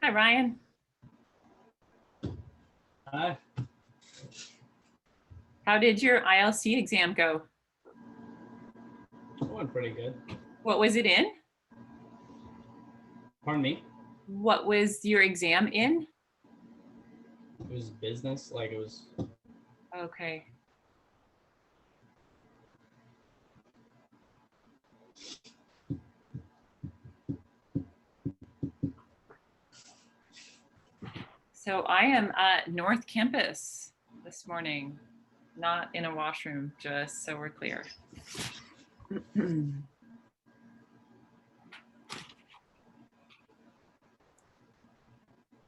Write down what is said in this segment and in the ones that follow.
Hi, Ryan. Hi. How did your ILC exam go? It went pretty good. What was it in? Pardon me? What was your exam in? It was business, like it was. Okay. So I am at North Campus this morning, not in a washroom, just so we're clear.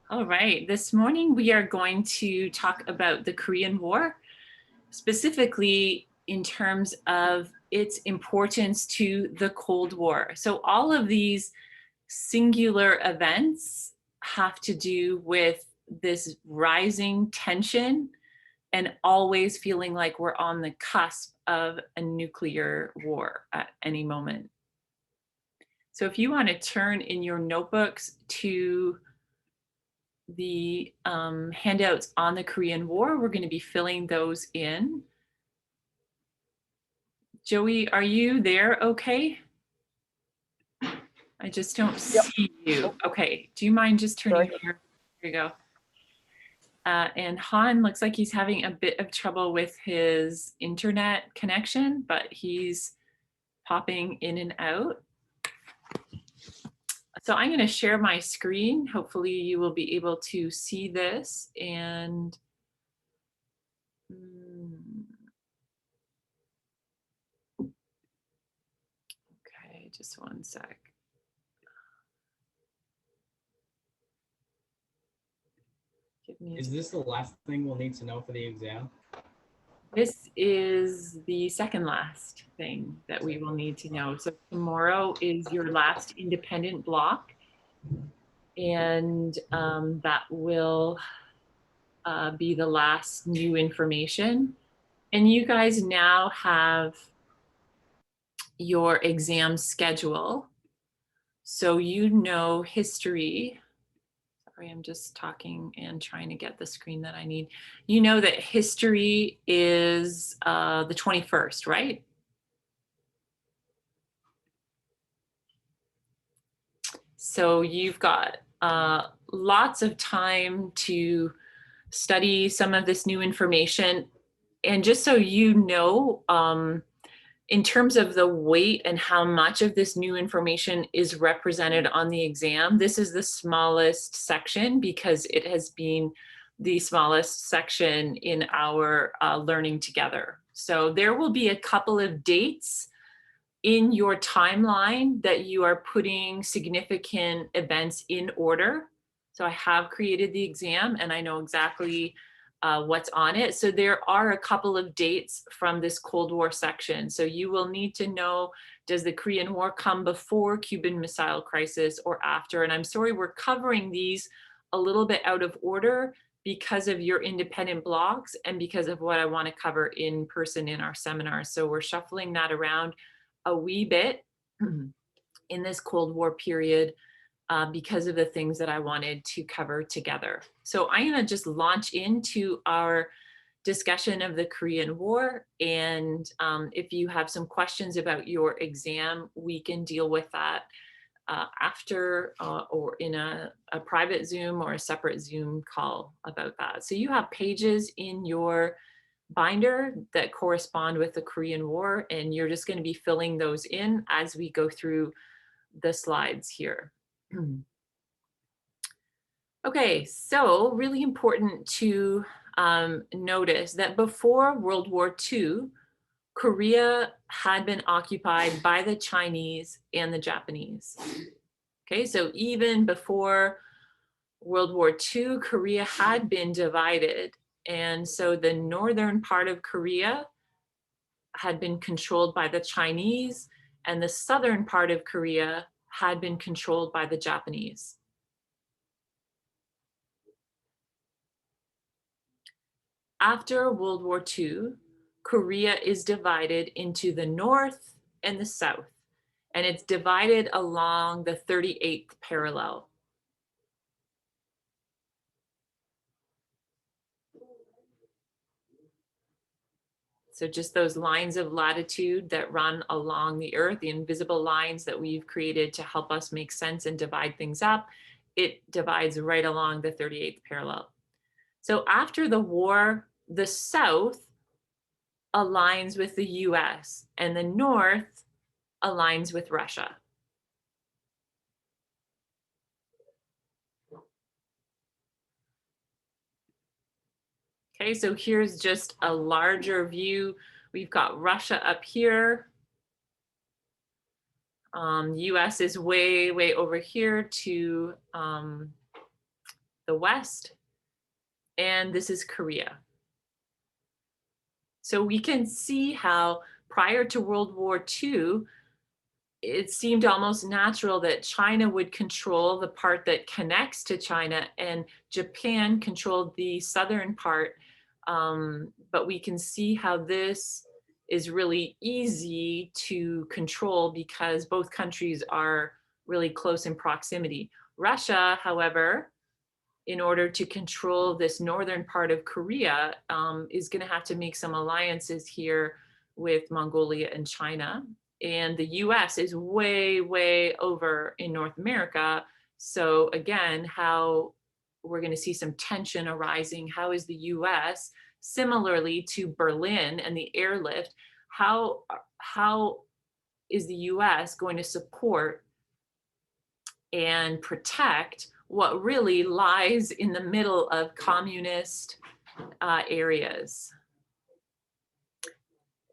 All right, this morning we are going to talk about the Korean War, specifically in terms of its importance to the Cold War. So all of these singular events have to do with this rising tension and always feeling like we're on the cusp of a nuclear war at any moment. So if you want to turn in your notebooks to the handouts on the Korean War, we're going to be filling those in. Joey, are you there okay? I just don't see you. Okay, do you mind just turning here? Here you go. And Han looks like he's having a bit of trouble with his internet connection, but he's popping in and out. So I'm going to share my screen. Hopefully you will be able to see this. And okay, just one sec. Is this the last thing we'll need to know for the exam? This is the second last thing that we will need to know. So tomorrow is your last independent block, and that will be the last new information. And you guys now have your exam schedule. So you know history. Sorry, I'm just talking and trying to get the screen that I need. You know that history is the 21st, right? So you've got lots of time to study some of this new information. And just so you know, in terms of the weight and how much of this new information is represented on the exam, this is the smallest section because it has been the smallest section in our learning together. So there will be a couple of dates in your timeline that you are putting significant events in order. So I have created the exam and I know exactly what's on it. So there are a couple of dates from this Cold War section. So you will need to know, does the Korean War come before Cuban Missile Crisis or after? And I'm sorry, we're covering these a little bit out of order because of your independent blocks and because of what I want to cover in person in our seminar. So we're shuffling that around a wee bit in this Cold War period because of the things that I wanted to cover together. So I'm going to just launch into our discussion of the Korean War. And if you have some questions about your exam, we can deal with that after or in a private Zoom or a separate Zoom call about that. So you have pages in your binder that correspond with the Korean War, and you're just going to be filling those in as we go through the slides here. Okay, so really important to notice that before World War II, Korea had been occupied by the Chinese and the Japanese. Okay, so even before World War II, Korea had been divided. And so the northern part of Korea had been controlled by the Chinese, and the southern part of Korea had been controlled by the Japanese. After World War II, Korea is divided into the north and the south, and it's divided along the 38th parallel. So just those lines of latitude that run along the earth, the invisible lines that we've created to help us make sense and divide things up, it divides right along the 38th parallel. So after the war, the South aligns with the US and the North aligns with Russia. Okay, so here's just a larger view. We've got Russia up here. US is way, way over here to the west. And this is Korea. So we can see how prior to World War II, it seemed almost natural that China would control the part that connects to China and Japan controlled the southern part. But we can see how this is really easy to control because both countries are really close in proximity. Russia, however, in order to control this northern part of Korea, is going to have to make some alliances here with Mongolia and China. And the US is way, way over in North America. So again, how we're going to see some tension arising. How is the US, similarly to Berlin and the airlift, how is the US going to support and protect what really lies in the middle of communist areas?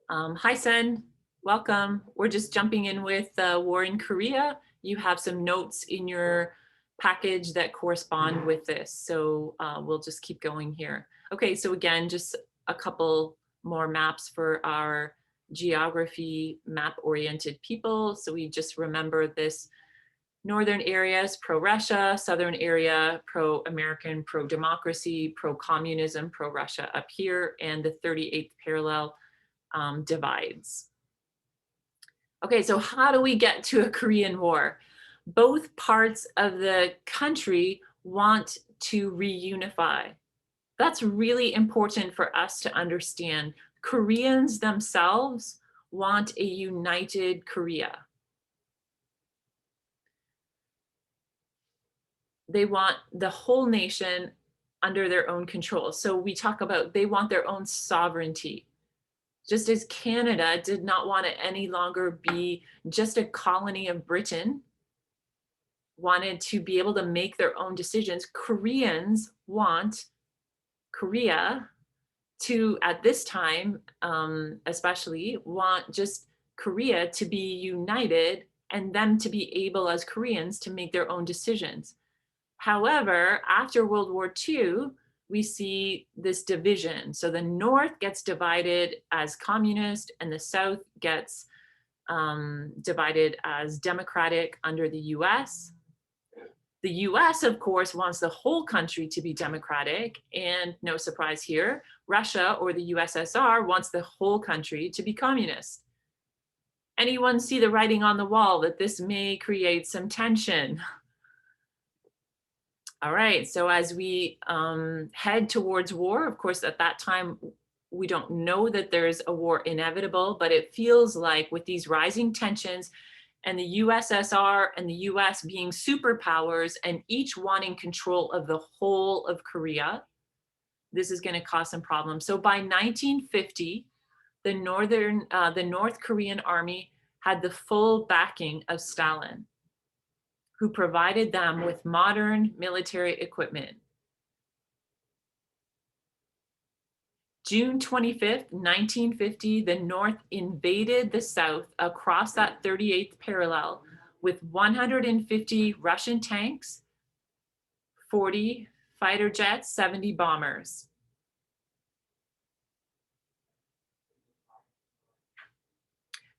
Hi, Sen, welcome. We're just jumping in with war in Korea. You have some notes in your package that correspond with this. So we'll just keep going here. Okay, so again, just a couple more maps for our geography map-oriented people. So we just remember this northern areas, pro-Russia, southern area, pro-American, pro-democracy, pro-communism, pro-Russia up here, and the 38th parallel divides. Okay, so how do we get to a Korean War? Both parts of the country want to reunify. That's really important for us to understand. Koreans themselves want a united Korea. They want the whole nation under their own control. So we talk about they want their own sovereignty. Just as Canada did not want to any longer be just a colony of Britain, wanted to be able to make their own decisions, Koreans want Korea to, at this time, especially, want just Korea to be united and them to be able as Koreans to make their own decisions. However, after World War II, we see this division. So the North gets divided as communist and the South gets divided as democratic under the US. The US, of course, wants the whole country to be democratic, and no surprise here, Russia or the USSR wants the whole country to be communist. Anyone see the writing on the wall that this may create some tension? All right, so as we head towards war, of course, at that time, we don't know that there's a war inevitable, but it feels like with these rising tensions and the USSR and the US being superpowers and each wanting control of the whole of Korea, this is going to cause some problems. So by 1950, the North Korean army had the full backing of Stalin, who provided them with modern military equipment. June 25th, 1950, the North invaded the South across that 38th parallel with 150 Russian tanks, 40 fighter jets, 70 bombers.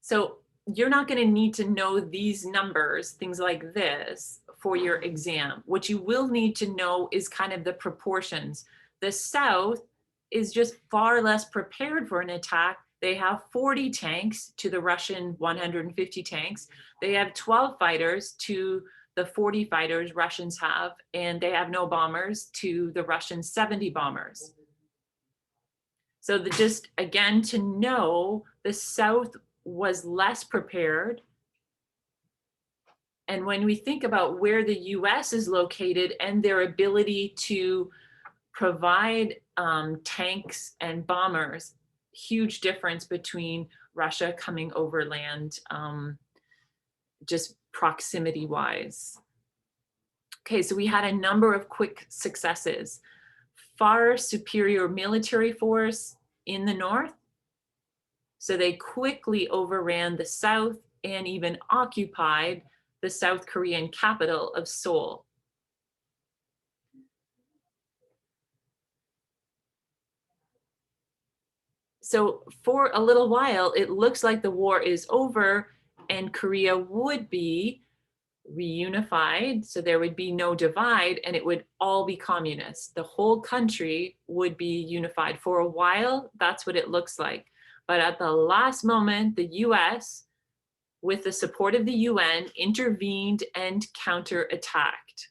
So you're not going to need to know these numbers, things like this, for your exam. What you will need to know is kind of the proportions. The South is just far less prepared for an attack. They have 40 tanks to the Russian 150 tanks. They have 12 fighters to the 40 fighters Russians have, and they have no bombers to the Russian 70 bombers. So just again, to know the South was less prepared. And when we think about where the US is located and their ability to provide tanks and bombers, huge difference between Russia coming overland, just proximity wise. Okay, so we had a number of quick successes. Far superior military force in the north. So they quickly overran the South and even occupied the South Korean capital of Seoul. So for a little while, it looks like the war is over and Korea would be reunified. So there would be no divide and it would all be communist. The whole country would be unified. For a while, that's what it looks like. But at the last moment, the US, with the support of the UN, intervened and counterattacked.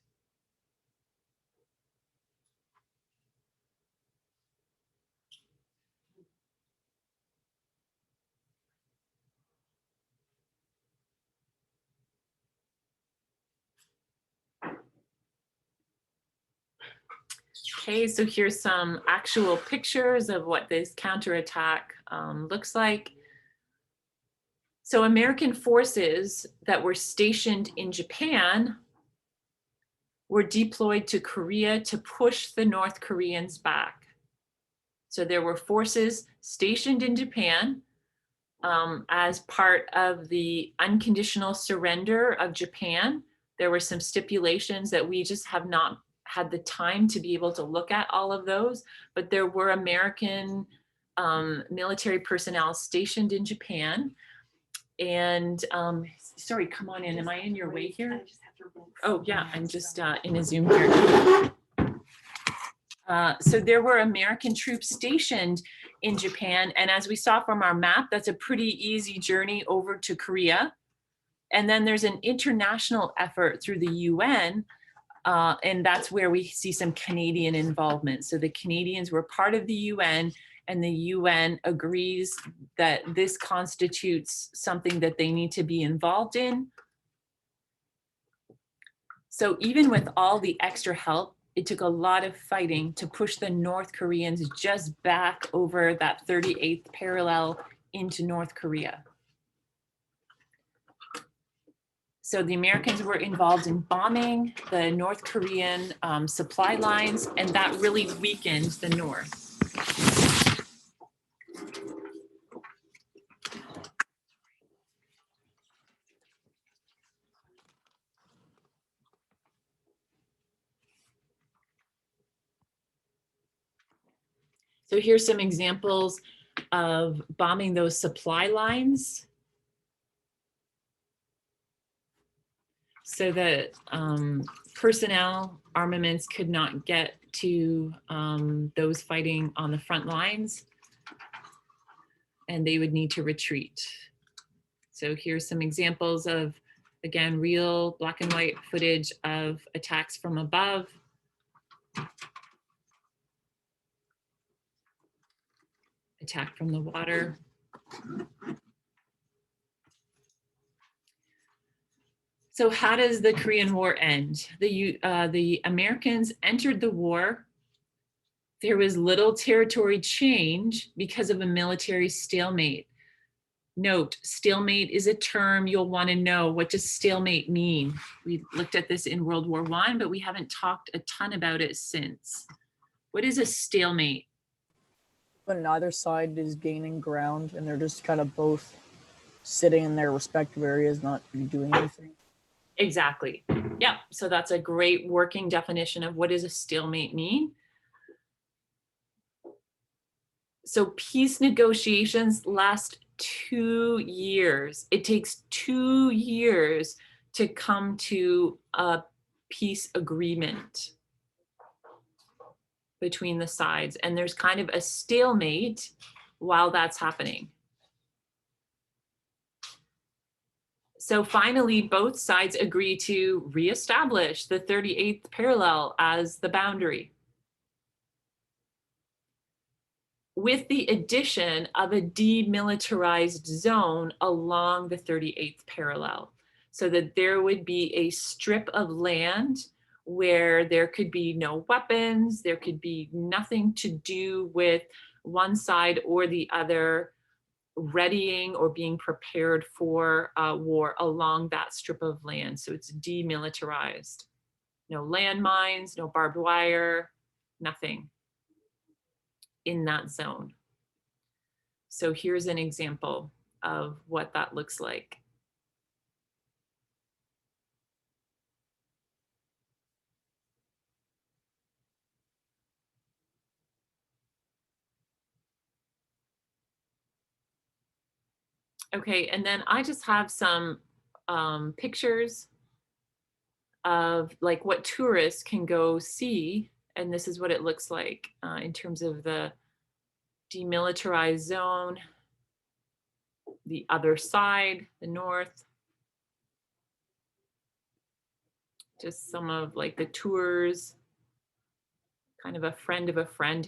Okay, so here's some actual pictures of what this counterattack looks like. So American forces that were stationed in Japan were deployed to Korea to push the North Koreans back. So there were forces stationed in Japan as part of the unconditional surrender of Japan. There were some stipulations that we just have not had the time to be able to look at all of those, but there were American military personnel stationed in Japan. And sorry, come on in. Am I in your way here? Oh yeah, I'm just in a Zoom here. So there were American troops stationed in Japan. And as we saw from our map, that's a pretty easy journey over to Korea. And then there's an international effort through the UN. And that's where we see some Canadian involvement. So the Canadians were part of the UN, and the UN agrees that this constitutes something that they need to be involved in. So even with all the extra help, it took a lot of fighting to push the North Koreans just back over that 38th parallel into North Korea. So the Americans were involved in bombing the North Korean supply lines, and that really weakened the North. So here's some examples of bombing those supply lines. So that personnel, armaments could not get to those fighting on the front lines, and they would need to retreat. So here's some examples of, again, real black and white footage of attacks from above. Attack from the water. So how does the Korean War end? The Americans entered the war. There was little territory change because of a military stalemate. Note, stalemate is a term you'll want to know. What does stalemate mean? We looked at this in World War I, but we haven't talked a ton about it since. What is a stalemate? When neither side is gaining ground and they're just kind of both sitting in their respective areas, not doing anything. Exactly. Yeah, so that's a great working definition of what does a stalemate mean. So peace negotiations last 2 years. It takes 2 years to come to a peace agreement between the sides. And there's kind of a stalemate while that's happening. So finally, both sides agree to reestablish the 38th parallel as the boundary. with the addition of a demilitarized zone along the 38th parallel, so that there would be a strip of land where there could be no weapons, there could be nothing to do with one side or the other, readying or being prepared for war along that strip of land. So it's demilitarized. No landmines, no barbed wire, nothing in that zone. So here's an example of what that looks like. Okay, and then I just have some pictures of like what tourists can go see, and this is what it looks like in terms of the demilitarized zone, the other side, the north. Just some of like the tours, kind of a friend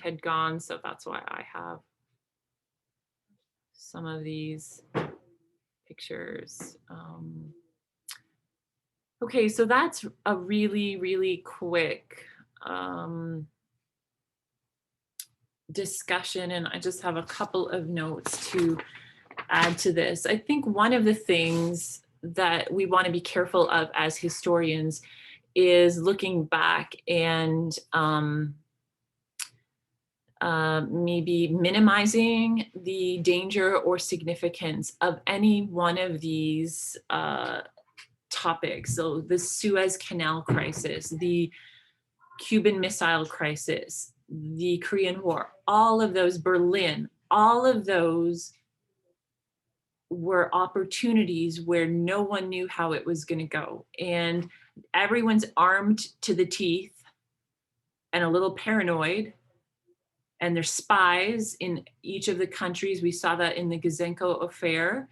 had gone, so that's why I have some of these pictures. Okay, so that's a really quick discussion, and I just have a couple of notes to add to this. I think one of the things that we want to be careful of as historians is looking back and maybe minimizing the danger or significance of any one of these topics. So the Suez Canal crisis, the Cuban Missile Crisis, the Korean War, all of those, Berlin, all of those were opportunities where no one knew how it was going to go. And everyone's armed to the teeth and a little paranoid. And there's spies in each of the countries. We saw that in the Gazenko affair.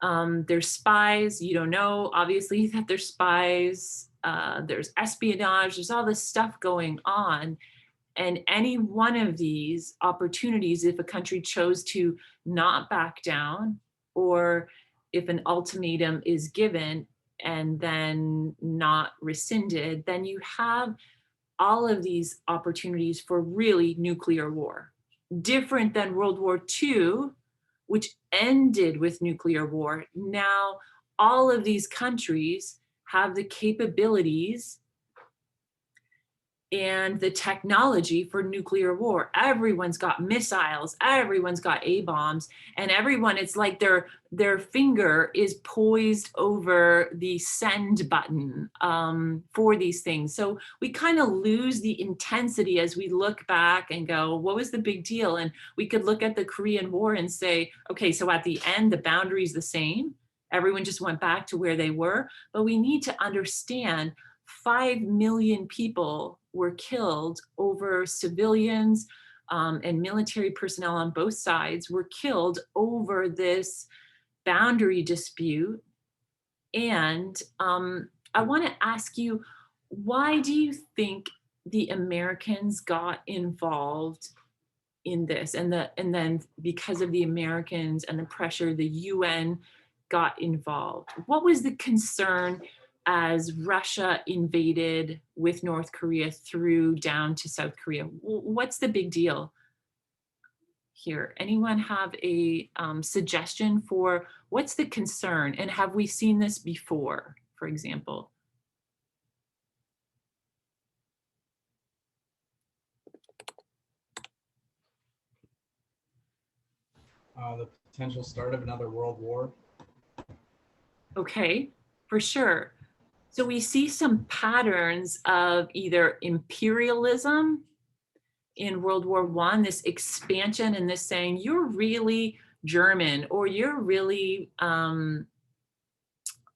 There's spies, you don't know, obviously, that there's spies. There's espionage, there's all this stuff going on. And any one of these opportunities, if a country chose to not back down, or if an ultimatum is given and then not rescinded, then you have all of these opportunities for really nuclear war. Different than World War II, which ended with nuclear war. Now, all of these countries have the capabilities and the technology for nuclear war. Everyone's got missiles, everyone's got A-bombs, and everyone, it's like their finger is poised over the send button for these things. So we kind of lose the intensity as we look back and go, what was the big deal? And we could look at the Korean War and say, okay, so at the end, the boundary is the same. Everyone just went back to where they were, but we need to understand 5 million people were killed over civilians and military personnel on both sides were killed over this boundary dispute. And I want to ask you, why do you think the Americans got involved in this? And then because of the Americans and the pressure, the UN got involved. What was the concern as Russia invaded with North Korea through down to South Korea? What's the big deal here? Anyone have a suggestion for what's the concern? And have we seen this before, for example? The potential start of another world war. Okay, for sure. So we see some patterns of either imperialism in World War I, this expansion and this saying, you're really German or you're really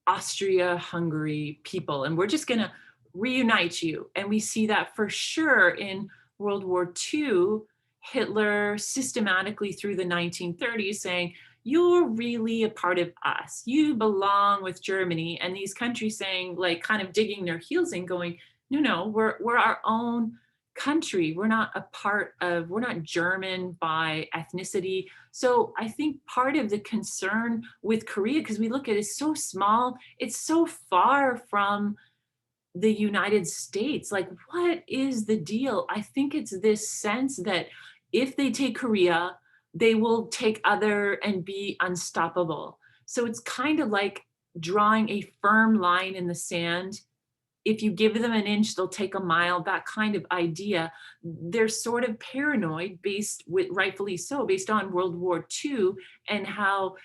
Austria-Hungary people, and we're just gonna reunite you. And we see that for sure in World War II, Hitler systematically through the 1930s saying, you're really a part of us. You belong with Germany. And these countries saying, like, kind of digging their heels in, going, no, we're our own country. We're not a part of, we're not German by ethnicity. So I think part of the concern with Korea, because we look at it, it's so small, it's so far from the United States. Like, what is the deal? I think it's this sense that if they take Korea, they will take other and be unstoppable. So it's kind of like drawing a firm line in the sand. If you give them an inch, they'll take a mile, that kind of idea. They're sort of paranoid, based with, rightfully so, based on World War II and how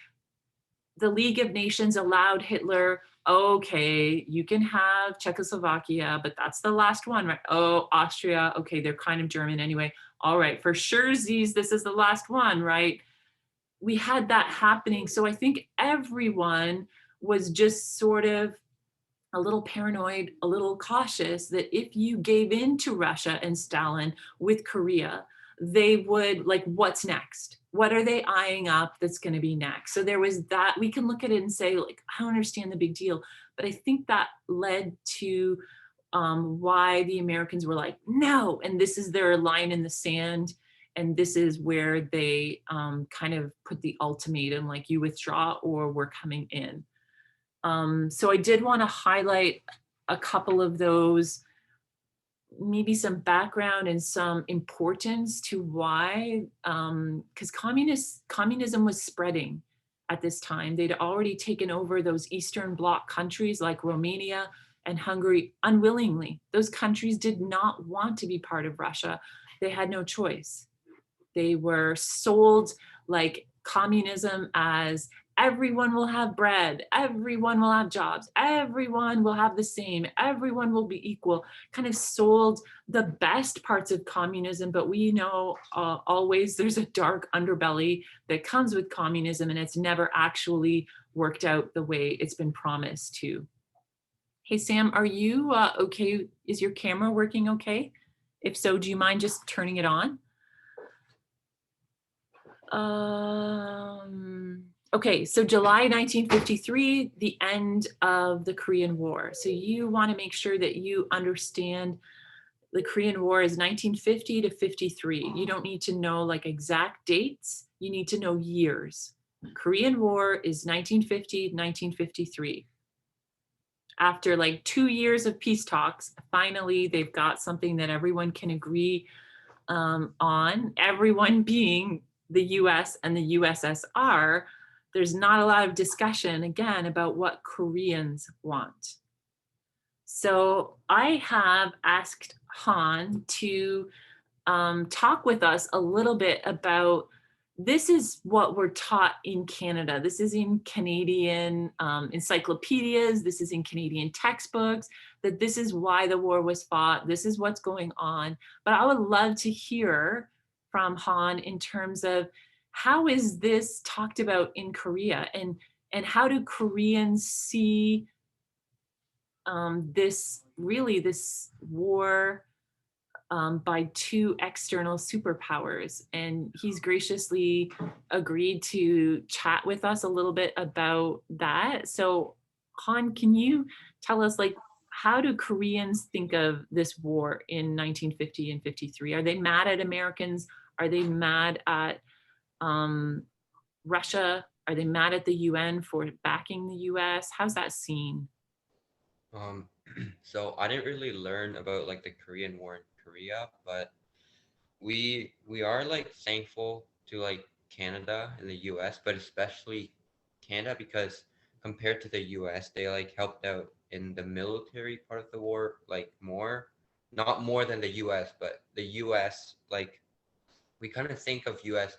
the League of Nations allowed Hitler, okay, you can have Czechoslovakia, but that's the last one, right? Oh, Austria, okay, they're kind of German anyway. All right, for sure, this is the last one, right? We had that happening. So I think everyone was just sort of a little paranoid, a little cautious that if you gave in to Russia and Stalin with Korea, they would, like, what's next? What are they eyeing up that's going to be next? So there was that. We can look at it and say, like, I don't understand the big deal. But I think that led to why the Americans were like, no, and this is their line in the sand. And this is where they kind of put the ultimatum, like, you withdraw or we're coming in. So I did want to highlight a couple of those, maybe some background and some importance to why, because communism was spreading at this time. They'd already taken over those Eastern Bloc countries like Romania and Hungary unwillingly. Those countries did not want to be part of Russia. They had no choice. They were sold like communism as everyone will have bread, everyone will have jobs, everyone will have the same, everyone will be equal, kind of sold the best parts of communism. But we know always there's a dark underbelly that comes with communism, and it's never actually worked out the way it's been promised to. Hey, Sam, are you okay? Is your camera working okay? If so, do you mind just turning it on? Okay, so July 1953, the end of the Korean War. So you want to make sure that you understand the Korean War is 1950 to 53. You don't need to know like exact dates. You need to know years. Korean War is 1950, 1953. After like 2 years of peace talks, finally they've got something that everyone can agree on, everyone being the US and the USSR. There's not a lot of discussion, again, about what Koreans want. So I have asked Han to talk with us a little bit about, this is what we're taught in Canada. This is in Canadian encyclopedias. This is in Canadian textbooks, that this is why the war was fought. This is what's going on. But I would love to hear from Han in terms of how is this talked about in Korea, and how do Koreans see this war by two external superpowers. And he's graciously agreed to chat with us a little bit about that. So Han, can you tell us, like, how do Koreans think of this war in 1950 and 53? Are they mad at Americans? Are they mad at Russia? Are they mad at the UN for backing the US? How's that seen? So I didn't really learn about like the Korean War in Korea, but we are like thankful to like Canada and the US, but especially Canada, because compared to the US, they like helped out in the military part of the war, like more, not more than the US, but the US, like we kind of think of US,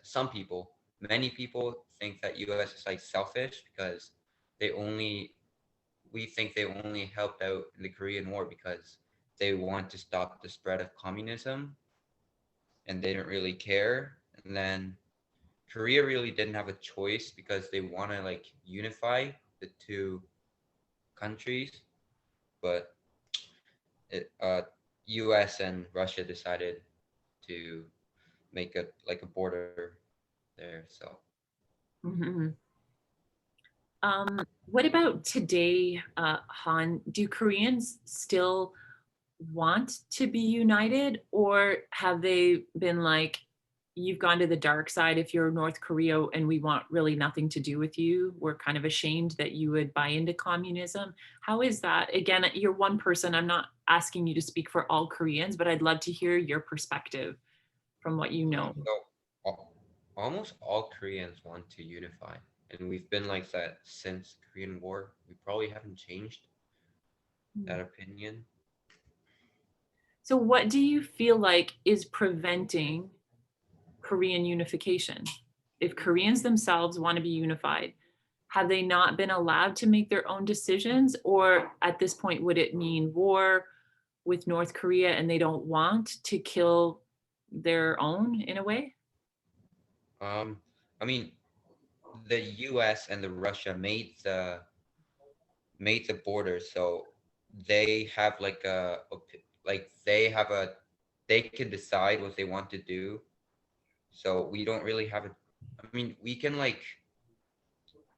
many people think that US is like selfish because we think they only helped out in the Korean War because they want to stop the spread of communism and they didn't really care. And then Korea really didn't have a choice because they want to like unify the two countries, but US and Russia decided to make a border there. So Mm-hmm. What about today, Han? Do Koreans still want to be united, or have they been like, you've gone to the dark side if you're North Korea and we want really nothing to do with you? We're kind of ashamed that you would buy into communism. How is that? Again, you're one person. I'm not asking you to speak for all Koreans, but I'd love to hear your perspective from what you know. So almost all Koreans want to unify, and we've been like that since Korean War. We probably haven't changed that opinion. So what do you feel like is preventing Korean unification? If Koreans themselves want to be unified, have they not been allowed to make their own decisions? Or at this point, would it mean war with North Korea and they don't want to kill their own in a way? I mean, the U.S. and the Russia made the border, so they have like they can decide what they want to do. So we don't really have a. I mean, we can like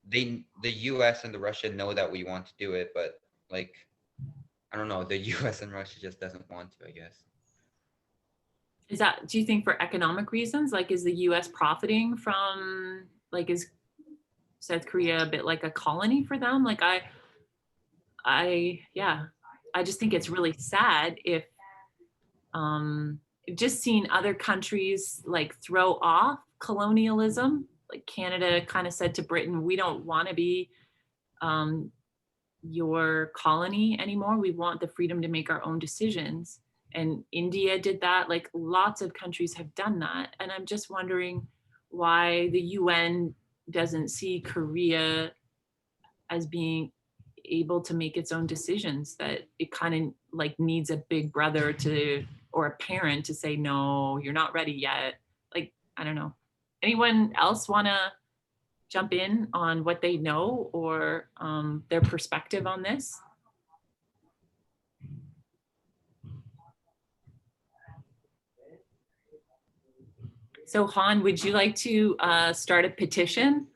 the U.S. and the Russia know that we want to do it, but like I don't know, the U.S. and Russia just doesn't want to, I guess. Is that, do you think for economic reasons? Like, is the US profiting from, like, is South Korea a bit like a colony for them? Like, yeah, I just think it's really sad if, just seeing other countries like throw off colonialism, like Canada kind of said to Britain, we don't want to be your colony anymore. We want the freedom to make our own decisions. And India did that. Like, lots of countries have done that. And I'm just wondering why the UN doesn't see Korea as being able to make its own decisions, that it kind of like needs a big brother to, or a parent to say, no, you're not ready yet. Like, I don't know. Anyone else want to jump in on what they know or their perspective on this? So Han, would you like to start a petition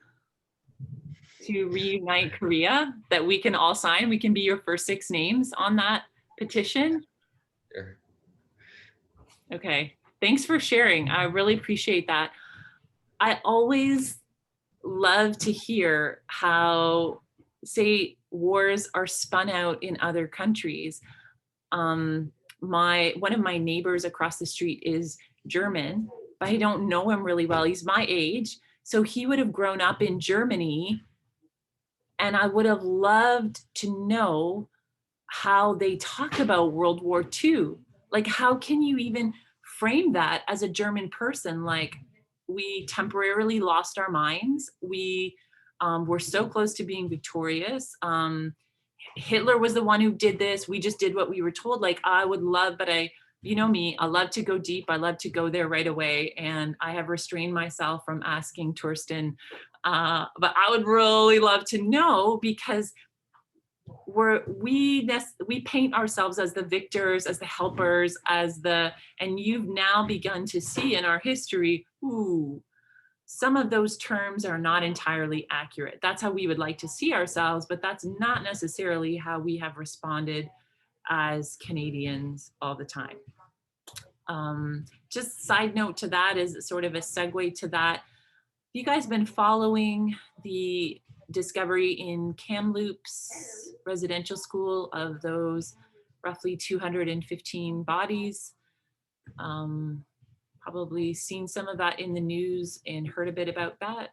to reunite Korea that we can all sign? We can be your first 6 names on that petition. Sure. Okay, thanks for sharing. I really appreciate that. I always love to hear how, say, wars are spun out in other countries. One of my neighbors across the street is German, but I don't know him really well. He's my age. So he would have grown up in Germany, and I would have loved to know how they talk about World War II. Like, how can you even frame that as a German person? Like, we temporarily lost our minds. We were so close to being victorious. Hitler was the one who did this. We just did what we were told. Like, I would love, but you know me, I love to go deep. I love to go there right away. And I have restrained myself from asking Torsten, but I would really love to know, because we paint ourselves as the victors, as the helpers, and you've now begun to see in our history, ooh, some of those terms are not entirely accurate. That's how we would like to see ourselves, but that's not necessarily how we have responded as Canadians all the time. Just side note to that, is sort of a segue to that. You guys been following the discovery in Kamloops residential school of those roughly 215 bodies? Probably seen some of that in the news and heard a bit about that.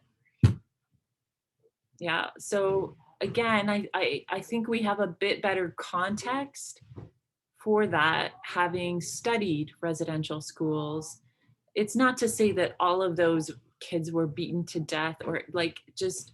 Yeah, so again, I think we have a bit better context for that, having studied residential schools. It's not to say that all of those kids were beaten to death, or like just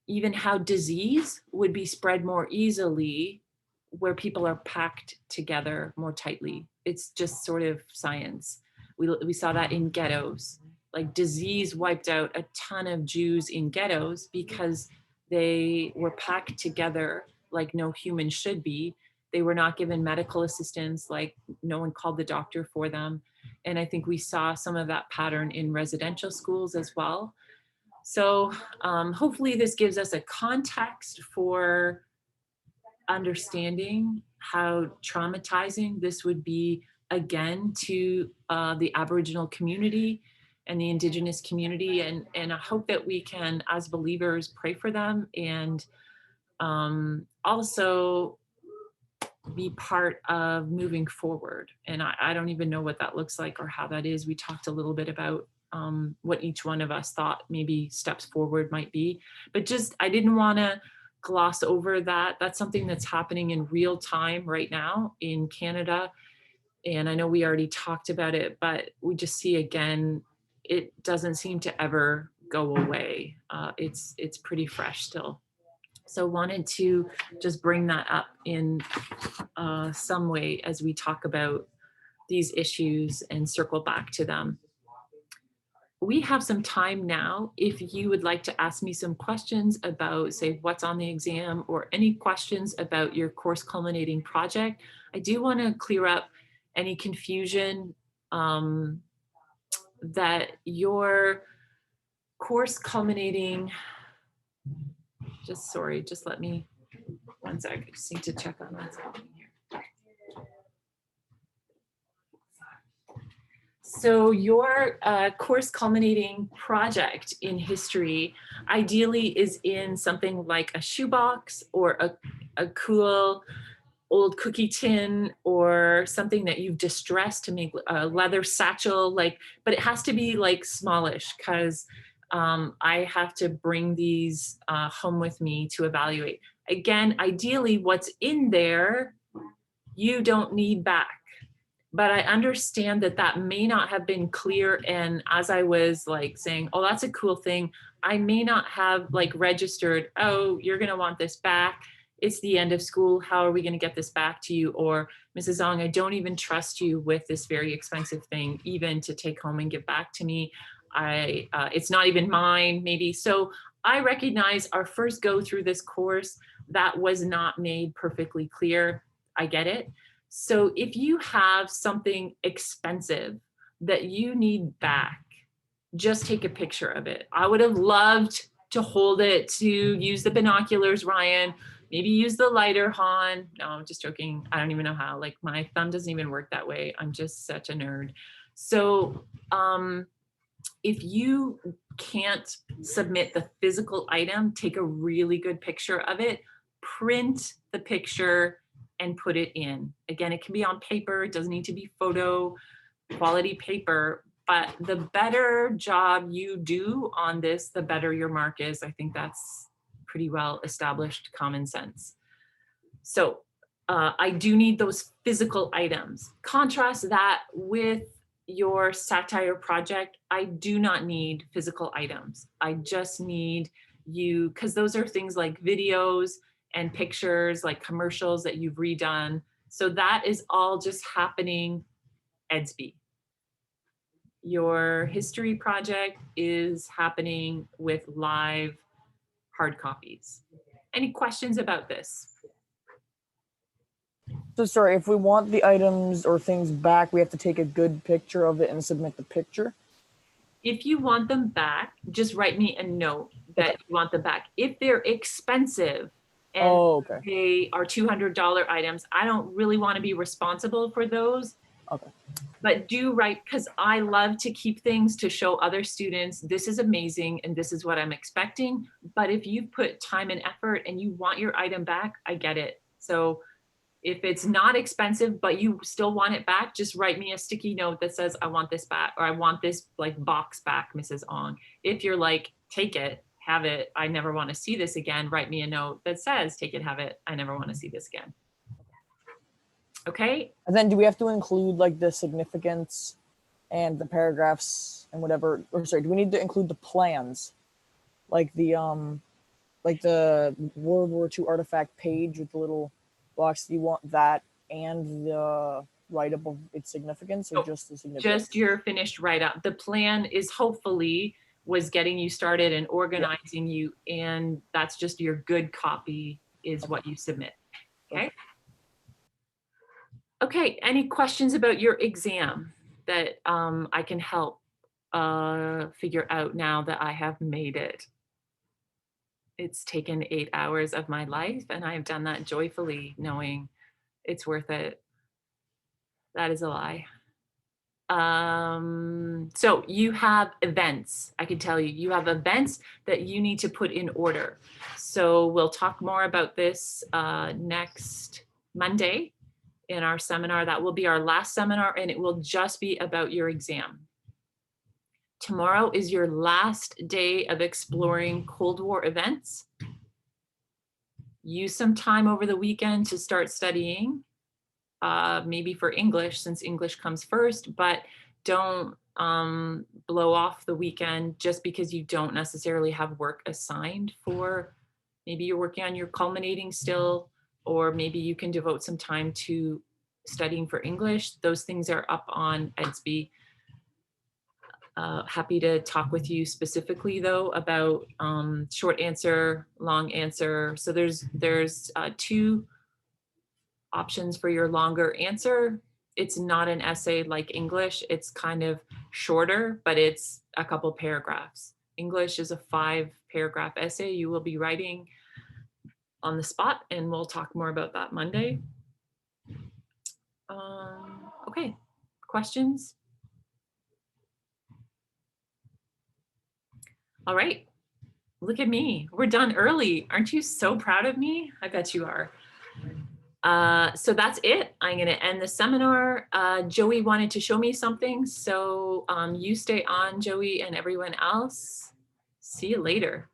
even how disease would be spread more easily where people are packed together more tightly. It's just sort of science. We saw that in ghettos. Like, disease wiped out a ton of Jews in ghettos because they were packed together like no human should be. They were not given medical assistance, like no one called the doctor for them. And I think we saw some of that pattern in residential schools as well. So hopefully this gives us a context for understanding how traumatizing this would be again to the Aboriginal community and the Indigenous community. And I hope that we can, as believers, pray for them and also be part of moving forward. And I don't even know what that looks like or how that is. We talked a little bit about what each one of us thought maybe steps forward might be, but just, I didn't want to gloss over that. That's something that's happening in real time right now in Canada. And I know we already talked about it, but we just see again, it doesn't seem to ever go away. It's pretty fresh still. So wanted to just bring that up in some way as we talk about these issues and circle back to them. We have some time now. If you would like to ask me some questions about, say, what's on the exam or any questions about your course culminating project, I do want to clear up any confusion that your course culminating, just let me, one sec, I just need to check on what's happening here. So your course culminating project in history ideally is in something like a shoebox or a cool old cookie tin or something that you've distressed to make a leather satchel, like, but it has to be like smallish because I have to bring these home with me to evaluate. Again, ideally what's in there, you don't need back. But I understand that that may not have been clear. And as I was like saying, oh, that's a cool thing, I may not have like registered, oh, you're gonna want this back. It's the end of school. How are we gonna get this back to you? Or Mrs. Ong, I don't even trust you with this very expensive thing, even to take home and give back to me. It's not even mine, maybe. So I recognize our first go through this course, that was not made perfectly clear. I get it. So if you have something expensive that you need back, just take a picture of it. I would have loved to hold it, to use the binoculars, Ryan, maybe use the lighter, Han. No, I'm just joking. I don't even know how, like my thumb doesn't even work that way. I'm just such a nerd. So if you can't submit the physical item, take a really good picture of it, print the picture, and put it in. Again, it can be on paper, it doesn't need to be photo quality paper, but the better job you do on this, the better your mark is. I think that's pretty well established common sense. So I do need those physical items. Contrast that with your satire project. I do not need physical items. I just need you, because those are things like videos and pictures, like commercials that you've redone. So that is all just happening EDSB. Your history project is happening with live hard copies. Any questions about this? So sorry, if we want the items or things back, we have to take a good picture of it and submit the picture? If you want them back, just write me a note that you want them back. If they're expensive, and they are $200 items, I don't really want to be responsible for those. Okay. But do write, because I love to keep things to show other students, this is amazing and this is what I'm expecting. But if you put time and effort and you want your item back, I get it. So if it's not expensive, but you still want it back, just write me a sticky note that says, I want this back, or I want this like box back, Mrs. Ong. If you're like, take it, have it, I never want to see this again, write me a note that says, take it, have it, I never want to see this again. Okay. And then do we have to include like the significance and the paragraphs and whatever, or sorry, do we need to include the plans? Like the World War II artifact page with the little box, do you want that and the write-up of its significance, or just the significance? Just your finished write-up. The plan is hopefully was getting you started and organizing you, and that's just your good copy is what you submit. Okay. Okay, any questions about your exam that I can help figure out now that I have made it? It's taken 8 hours of my life, and I have done that joyfully, knowing It's worth it. That is a lie. So you have events. I can tell you, you have events that you need to put in order. So we'll talk more about this next Monday in our seminar. That will be our last seminar, and it will just be about your exam. Tomorrow is your last day of exploring Cold War events. Use some time over the weekend to start studying, maybe for English, since English comes first, but don't blow off the weekend just because you don't necessarily have work assigned for, maybe you're working on your culminating still, or maybe you can devote some time to studying for English. Those things are up on EDSB. Happy to talk with you specifically though about short answer, long answer. So there's two options for your longer answer. It's not an essay like English. It's kind of shorter, but it's a couple paragraphs. English is a 5-paragraph essay you will be writing on the spot, and we'll talk more about that Monday. Okay, questions? All right, look at me. We're done early. Aren't you so proud of me? I bet you are. So that's it. I'm going to end the seminar. Joey wanted to show me something. So you stay on, Joey, and everyone else. See you later.